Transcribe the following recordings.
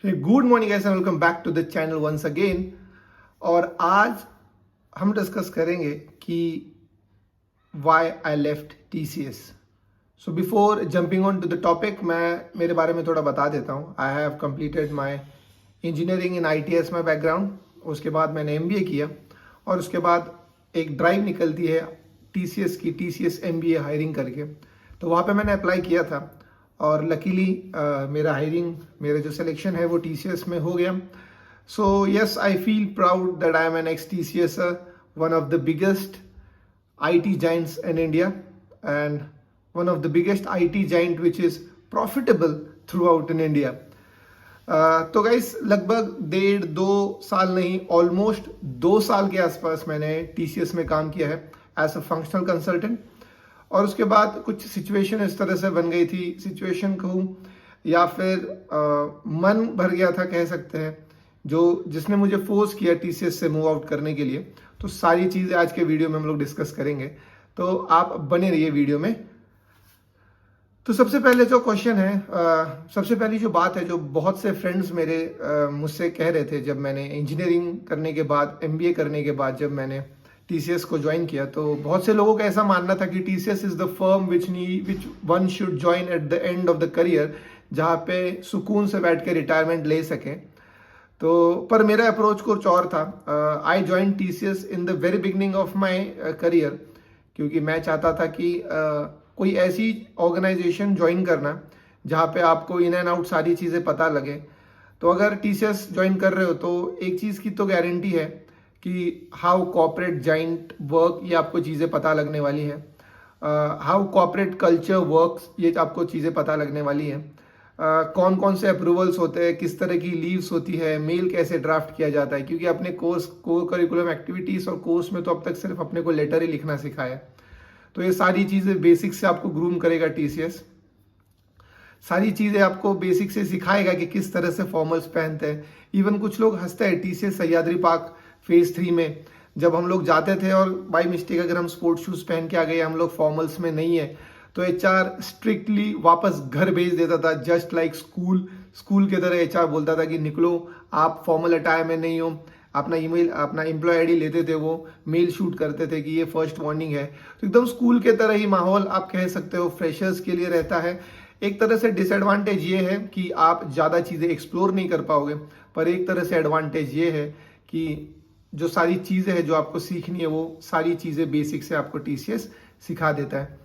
Good morning guys and welcome back to the channel once again. और आज हम discuss करेंगे कि why I left TCS. So before jumping on to the topic, मैं मेरे बारे में थोड़ा बता देता हूँ। I have completed my engineering in IT's my background. उसके बाद मैंने एमबीए किया और उसके बाद एक ड्राइव निकलती है टीसीएस की, टीसीएस एमबीए हायरिंग करके। तो वहाँ पे मैंने अप्लाई किया था और लकीली मेरा जो सिलेक्शन है वो टीसीएस में हो गया। So yes, I feel proud that I am an ex TCS, one of the biggest IT giants in India and one of the biggest IT giant which is profitable throughout in India. तो guys लगभग 1.5-2 साल नहीं, almost 2 साल के आसपास मैंने TCS में काम किया है एज अ फंक्शनल कंसल्टेंट। और उसके बाद कुछ सिचुएशन इस तरह से बन गई थी, सिचुएशन कहूँ या फिर मन भर गया था कह सकते हैं, जो जिसने मुझे फोर्स किया TCS से मूव आउट करने के लिए। तो सारी चीज़ें आज के वीडियो में हम लोग डिस्कस करेंगे, तो आप बने रहिए वीडियो में। तो सबसे पहले जो क्वेश्चन है, सबसे पहली जो बात है, जो बहुत से फ्रेंड्स मेरे मुझसे कह रहे थे जब मैंने इंजीनियरिंग करने के बाद, एमबीए करने के बाद जब मैंने टीसीएस को ज्वाइन किया, तो बहुत से लोगों का ऐसा मानना था कि TCS is the firm which one should join at the end of the career, जहाँ पे सुकून से बैठ के रिटायरमेंट ले सकें। तो पर मेरा अप्रोच कुछ और था। I join TCS in the very beginning of my career, क्योंकि मैं चाहता था कि कोई ऐसी ऑर्गेनाइजेशन ज्वाइन करना जहाँ पे आपको इन एंड आउट सारी चीज़ें पता लगे। तो अगर टीसीएस ज्वाइन कर रहे हो तो एक चीज़ की तो गारंटी है कि हाउ कॉर्पोरेट जाइंट वर्क, ये आपको चीज़ें पता लगने वाली है। हाउ कॉर्पोरेट कल्चर वर्क्स, ये आपको चीज़ें पता लगने वाली है। कौन कौन से अप्रूवल्स होते हैं, किस तरह की लीव्स होती है, मेल कैसे ड्राफ्ट किया जाता है, क्योंकि अपने को करिकुलम एक्टिविटीज़ और कोर्स में तो अब तक सिर्फ अपने को लेटर ही लिखना सिखाया है। तो ये सारी चीज़ें बेसिक से आपको ग्रूम करेगा टीसीएस। सारी चीज़ें आपको बेसिक से सिखाएगा कि किस तरह से फॉर्मल्स पहनते हैं। इवन कुछ लोग हंसते हैं, टीसीएस सह्याद्री पार्क फेज 3 में जब हम लोग जाते थे और बाई मिस्टेक अगर हम स्पोर्ट्स शूज़ पहन के आ गए, हम लोग फॉर्मल्स में नहीं है, तो एचआर स्ट्रिक्टली वापस घर भेज देता था, जस्ट लाइक स्कूल के तरह। एचआर बोलता था कि निकलो, आप फॉर्मल अटायर में नहीं हो। अपना ईमेल, अपना एम्प्लॉय आईडी लेते थे, वो मेल शूट करते थे कि ये फर्स्ट वार्निंग है। तो एकदम स्कूल के तरह ही माहौल आप कह सकते हो फ्रेशर्स के लिए रहता है। एक तरह से डिसएडवांटेज ये है कि आप ज़्यादा चीज़ें एक्सप्लोर नहीं कर पाओगे, पर एक तरह से एडवांटेज ये है कि जो सारी चीज़ें हैं जो आपको सीखनी है, वो सारी चीज़ें बेसिक से आपको टीसीएस सिखा देता है।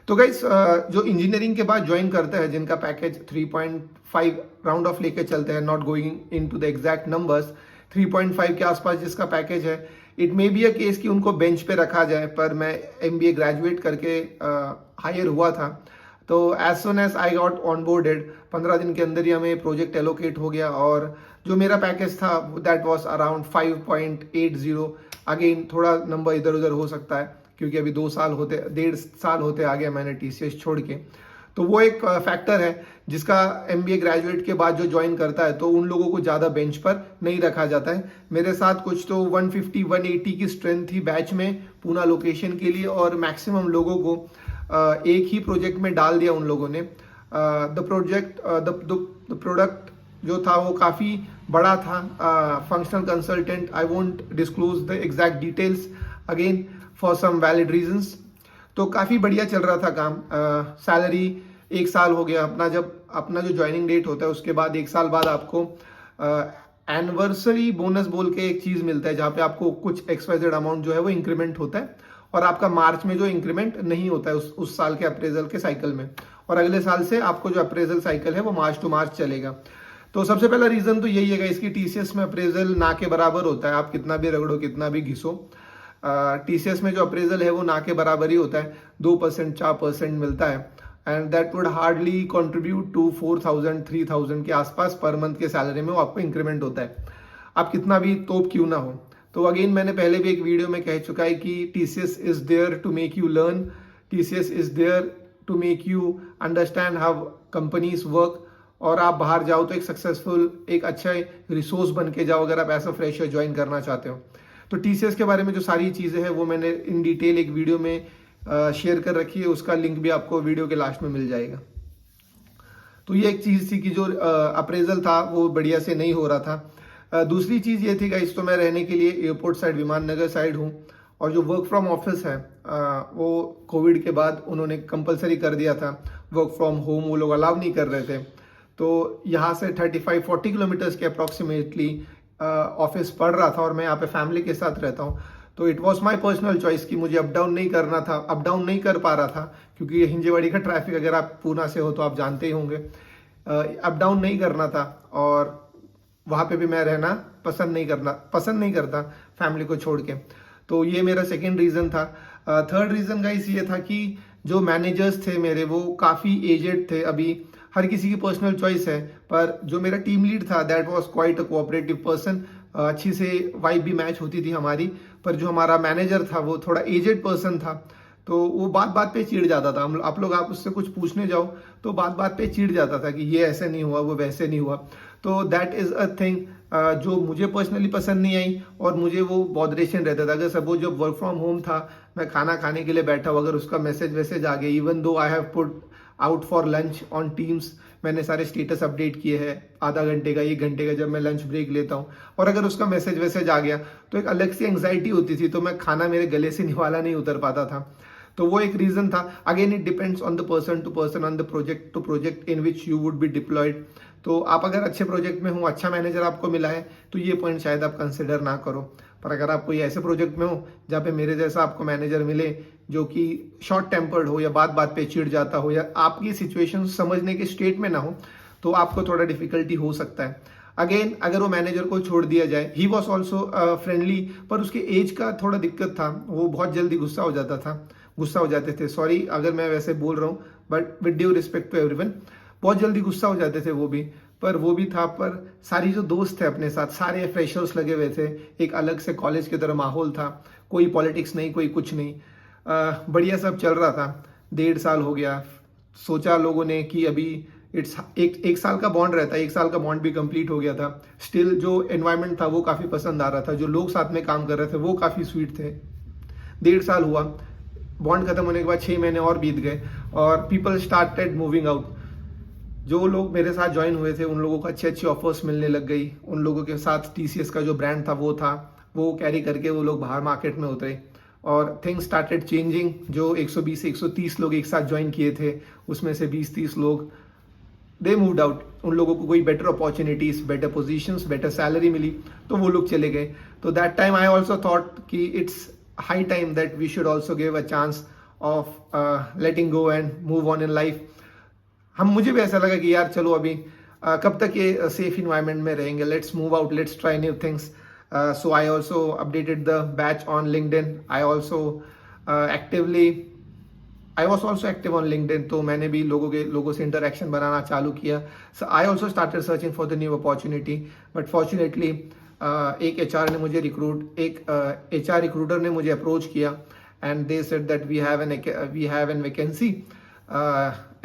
तो गाइस, जो इंजीनियरिंग के बाद ज्वाइन करते हैं, जिनका पैकेज 3.5 राउंड ऑफ लेके चलते हैं, not going into the exact numbers, 3.5 के आसपास जिसका पैकेज है, it may be a case कि उनको बेंच पे रखा जाए। पर मैं एमबीए ग्रेजुएट करके हायर हुआ था, तो as soon as I got onboarded, 15 दिन के अंदर ही हमें प्रोजेक्ट एलोकेट हो गया और जो मेरा पैकेज था दैट वाज अराउंड 5.80। अगेन थोड़ा नंबर इधर उधर हो सकता है, क्योंकि अभी 1.5 साल होते आ गया मैंने टीसीएस छोड़ के। तो वो एक फैक्टर है जिसका एमबीए ग्रेजुएट के बाद जो ज्वाइन करता है, तो उन लोगों को ज़्यादा बेंच पर नहीं रखा जाता है। मेरे साथ कुछ तो 150-180 की स्ट्रेंथ थी बैच में, पूना लोकेशन के लिए, और मैक्सिमम लोगों को एक ही प्रोजेक्ट में डाल दिया उन लोगों ने। द प्रोडक्ट जो था वो काफ़ी बड़ा था। Functional consultant, I won't disclose the exact details again for some valid reasons. तो काफ़ी बढ़िया चल रहा था काम। सैलरी 1 साल हो गया अपना, जब अपना जो ज्वाइनिंग डेट होता है उसके बाद 1 साल बाद आपको एनिवर्सरी बोनस बोल के एक चीज़ मिलता है, जहाँ पे आपको कुछ XYZ अमाउंट जो है वो इंक्रीमेंट होता है, और आपका मार्च में जो इंक्रीमेंट नहीं होता है उस साल के अप्रेजल के साइकिल में, और अगले साल से आपको जो अप्रेजल साइकिल है वो मार्च टू मार्च चलेगा। तो सबसे पहला रीज़न तो यही है इसकी, टीसीएस में अप्रेजल ना के बराबर होता है, आप कितना भी रगड़ो, कितना भी घिसो। टीसीएस में जो अप्रेजल है वो ना के बराबर ही होता है, 2% 4% मिलता है, and that would hardly contribute to 4,000-3,000 के आसपास पर मंथ के सैलरी में वो आपको इंक्रीमेंट होता है, आप कितना भी तोप क्यों ना हो। तो अगेन मैंने पहले भी एक वीडियो में कह चुका है कि TCS is there to make you learn, TCS is there to make you understand how companies work, और आप बाहर जाओ तो एक सक्सेसफुल, एक अच्छा रिसोर्स बन के जाओ अगर आप ऐसा फ्रेशर ज्वाइन करना चाहते हो। तो टीसीएस के बारे में जो सारी चीज़ें हैं वो मैंने इन डिटेल एक वीडियो में शेयर कर रखी है, उसका लिंक भी आपको वीडियो के लास्ट में मिल जाएगा। तो ये एक चीज़ थी कि जो अप्रेजल था वो बढ़िया से नहीं हो रहा था। दूसरी चीज़ ये थी गाइस, तो मैं रहने के लिए एयरपोर्ट साइड, विमान नगर साइड हूँ, और जो वर्क फ्रॉम ऑफिस है वो कोविड के बाद उन्होंने कंपलसरी कर दिया था। वर्क फ्रॉम होम वो लोग अलाउ नहीं कर रहे थे। तो यहाँ से 35-40 किलोमीटर्स के अप्रॉक्सीमेटली ऑफिस पड़ रहा था, और मैं यहाँ पे फैमिली के साथ रहता हूँ। तो it was my personal choice कि मुझे अप डाउन नहीं करना था, अप डाउन नहीं कर पा रहा था, क्योंकि हिंजेवाड़ी का ट्रैफिक, अगर आप पूना से हो तो आप जानते ही होंगे, अप डाउन नहीं करना था। और वहाँ पे भी मैं रहना पसंद नहीं करता फैमिली को छोड़ के। तो ये मेरा सेकेंड रीज़न था। थर्ड रीज़न गाइस ये था कि जो मैनेजर्स थे मेरे, वो काफ़ी एजेड थे। अभी हर किसी की पर्सनल चॉइस है, पर जो मेरा टीम लीड था that was quite a cooperative person. अच्छी से वाइब भी मैच होती थी हमारी, पर जो हमारा मैनेजर था वो थोड़ा एजेड पर्सन था, तो वो बात बात पे चिढ़ जाता था। आप उससे कुछ पूछने जाओ तो बात बात पे चिढ़ जाता था कि ये ऐसे नहीं हुआ, वो वैसे नहीं हुआ। तो दैट इज़ अ थिंग जो मुझे पर्सनली पसंद नहीं आई, और मुझे वो बॉदरेशन रहता था। अगर सपोज जब वर्क फ्रॉम होम था, मैं खाना खाने के लिए बैठा हूँ, अगर उसका मैसेज आ गया, even though I have put out for lunch on teams, मैंने सारे स्टेटस अपडेट किए हैं आधा घंटे का, 1 घंटे का, जब मैं लंच ब्रेक लेता हूँ, और अगर उसका मैसेज आ गया तो एक अलग सी एंग्जाइटी होती थी, तो मैं खाना मेरे गले से निवाला नहीं उतर पाता था। तो वो एक रीजन था। Again it depends on the person to person, on the project to project in which you would be deployed. तो आप अगर अच्छे प्रोजेक्ट में हो, अच्छा मैनेजर आपको मिला है, तो ये पॉइंट शायद आप कंसिडर ना करो। पर अगर आप कोई ऐसे प्रोजेक्ट में हो जहाँ पे मेरे जैसा आपको मैनेजर मिले जो कि शॉर्ट टेम्पर्ड हो, या बात बात पे चिढ़ जाता हो, या आपकी सिचुएशन समझने के स्टेट में ना हो, तो आपको थोड़ा डिफिकल्टी हो सकता है। अगेन अगर वो मैनेजर को छोड़ दिया जाए, ही वॉज ऑल्सो फ्रेंडली, पर उसके एज का थोड़ा दिक्कत था, वो बहुत जल्दी गुस्सा हो जाते थे। सॉरी अगर मैं वैसे बोल रहा हूँ, but with due respect to everyone, बहुत जल्दी गुस्सा हो जाते थे वो भी। पर वो भी था, पर सारी जो दोस्त थे अपने साथ, सारे फ्रेशर्स लगे हुए थे, एक अलग से कॉलेज की तरह माहौल था, कोई पॉलिटिक्स नहीं, कोई कुछ नहीं, बढ़िया सब चल रहा था। 1.5 साल हो गया। सोचा लोगों ने कि अभी इट्स एक साल का बॉन्ड रहता है, 1 साल का बॉन्ड भी कंप्लीट हो गया था। स्टिल जो एनवायरनमेंट था वो काफ़ी पसंद आ रहा था, जो लोग साथ में काम कर रहे थे वो काफ़ी स्वीट थे। 1.5 साल हुआ, बॉन्ड खत्म होने के बाद 6 महीने और बीत गए, और पीपल स्टार्टेड मूविंग आउट। जो लोग मेरे साथ ज्वाइन हुए थे उन लोगों को अच्छी अच्छी ऑफर्स मिलने लग गई। उन लोगों के साथ टीसीएस का जो ब्रांड था वो कैरी करके वो लोग बाहर मार्केट में उतरे, और थिंग्स स्टार्टेड चेंजिंग। जो 120 से 130 लोग एक साथ ज्वाइन किए थे, उसमें से 20-30 लोग दे मूव्ड आउट। उन लोगों को कोई better opportunities, better positions, better salary मिली, तो वो लोग चले गए। तो that time I also thought कि it's high time that we should also give a chance of letting go and move on in life. मुझे भी ऐसा लगा कि यार चलो अभी कब तक ये सेफ इन्वायरमेंट में रहेंगे, let's move out, let's try new things. So I also updated the batch on LinkedIn. I was also active on LinkedIn, तो मैंने भी लोगों से इंटरेक्शन बनाना चालू किया। So I also started searching for the new opportunity, but fortunately एक HR recruiter ने मुझे अप्रोच किया, and they said that we have an vacancy,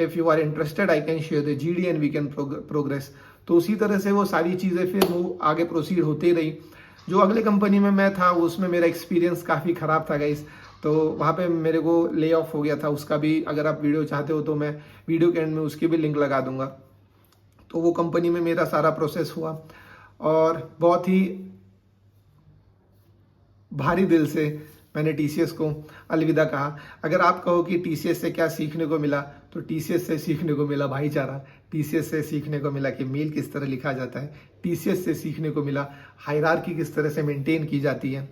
if you are interested I can share the GD and we can progress. तो उसी तरह से वो सारी चीज़ें फिर आगे प्रोसीड होती रही। जो अगले कंपनी में मैं था उसमें मेरा एक्सपीरियंस काफ़ी ख़राब था गाइस, तो वहाँ पे मेरे को ले ऑफ हो गया था। उसका भी अगर आप वीडियो चाहते हो तो मैं वीडियो के एंड में उसकी भी लिंक लगा दूंगा। तो वो कंपनी में मेरा सारा प्रोसेस हुआ, और बहुत ही भारी दिल से मैंने टीसीएस को अलविदा कहा। अगर आप कहो कि टीसीएस से क्या सीखने को मिला, तो टीसीएस से सीखने को मिला भाईचारा, टीसीएस से सीखने को मिला कि मेल किस तरह लिखा जाता है, टीसीएस से सीखने को मिला हायरार्की किस तरह से मेंटेन की जाती है।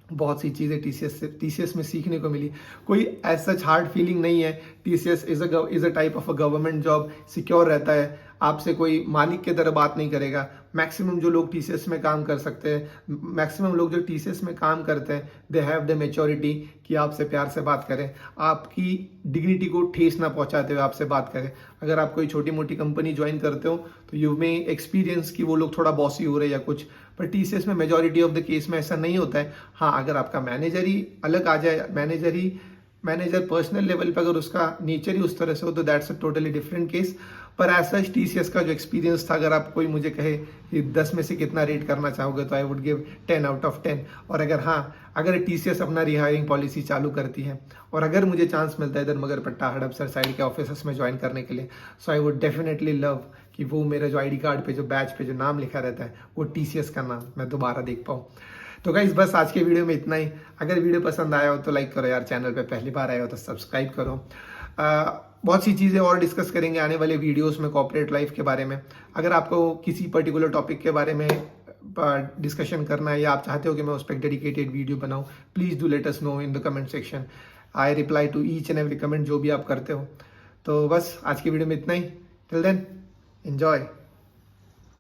बहुत सी चीज़ें टीसीएस में सीखने को मिली। कोई एज सच हार्ड फीलिंग नहीं है। TCS is a type of a government job, secure रहता है, आपसे कोई मालिक की तरह बात नहीं करेगा। मैक्सिमम जो लोग टीसीएस में काम कर सकते हैं, मैक्सिमम लोग जो टीसीएस में काम करते हैं, दे हैव द मैच्योरिटी कि आपसे प्यार से बात करें, आपकी डिग्निटी को ठेस ना पहुंचाते हुए आपसे बात करें। अगर आप कोई छोटी मोटी कंपनी ज्वाइन करते हो तो यू मे एक्सपीरियंस कि वो लोग थोड़ा बॉसी हो रहे हैं या कुछ, पर टीसीएस में मेजॉरिटी ऑफ द केस में ऐसा नहीं होता है। हाँ, अगर आपका मैनेजर ही अलग आ जाए, मैनेजर ही मैनेजर पर्सनल लेवल पे अगर उसका नेचर ही उस तरह से हो तो that's a totally different case. पर ऐसा TCS का जो एक्सपीरियंस था, अगर आप कोई मुझे कहे कि 10 में से कितना रेट करना चाहोगे तो I would give 10 out of 10। और अगर TCS अपना रिहायरिंग पॉलिसी चालू करती है और अगर मुझे चांस मिलता है इधर मगरपट्टा हड़पसर साइड के ऑफिस में ज्वाइन करने के लिए, सो आई वुड डेफिनेटली लव कि वो मेरा जो ID कार्ड पे जो बैच पे जो नाम लिखा रहता है वो TCS का नाम मैं दोबारा देख पाऊँ। तो गाइस बस आज के वीडियो में इतना ही। अगर वीडियो पसंद आया हो तो लाइक करो यार, चैनल पे पहली बार आए हो तो सब्सक्राइब करो। बहुत सी चीज़ें और डिस्कस करेंगे आने वाले वीडियोस में कॉर्पोरेट लाइफ के बारे में। अगर आपको किसी पर्टिकुलर टॉपिक के बारे में डिस्कशन करना है या आप चाहते हो कि मैं उस पर डेडिकेटेड वीडियो बनाऊं, please do let us know in the comment section. I reply to each and every comment जो भी आप करते हो। तो बस आज की वीडियो में इतना ही। Till then enjoy.